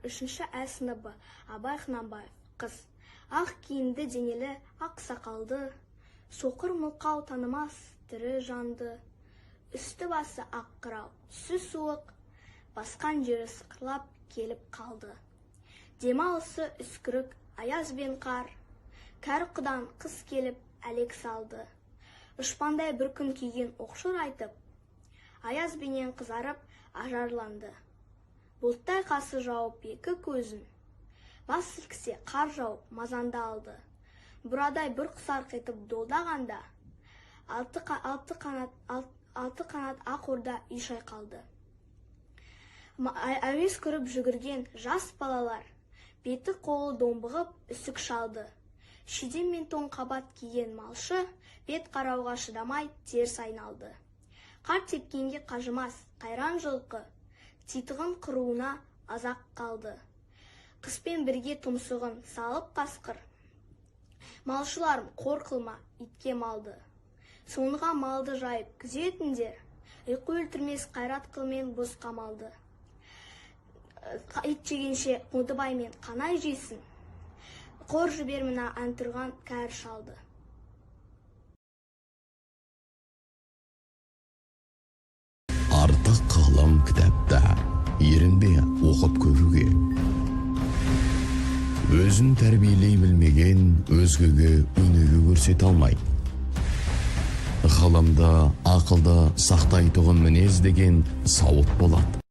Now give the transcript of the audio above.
3 Ә сыныбы Абай Құнанбаев, қыз. Ақ киімді денелі, ақ сақалды, соқыр мылқау танымас тірі жанды. Үсті басы ақ қырау, түсі суық, басқан жері сықырлап келіп қалды. Демалысы үскірік, аяз бен қар, кәрі құдан қыз келіп әлек салды. Ұшпандай бір күн киген оқшыр айтып, аяз бенен қызарып ажарланды. Бұлттай қасы жауып екі көзін, бас сілкісе қар жауып мазанды алды. Бұрадай бір құсарқ етіп долдағанда, алты қанат ақ орда үй шайқалды. Әуес көріп жүгірген жас балалар, беті қолы домбығып үсік шалды. Шидем мен тон қабат киген малшы, бет қарауға шыдамай теріс айналды. Қар тепкенге қажымас қайран жылқы, титығын қыруына азақ қалды. Қыспен бірге тұмсығын салып қасқыр, малшыларым қор қылма итке малды. Сонға малды жайып күзетіндер, ұйқы өлтірмес қайрат қылмен бос қамалды. Ит жегенше Қодыбаймен қанай жейсін, қор жіберміна антырған кәрі шалды. Артық қалам кітапта, ерінбе оқып көруге. Өзін тәрбиелей білмеген өзгеге өнеге көрсете алмайды. Ғаламда ақылды сақтайтұғын мінез деген сауыт болады.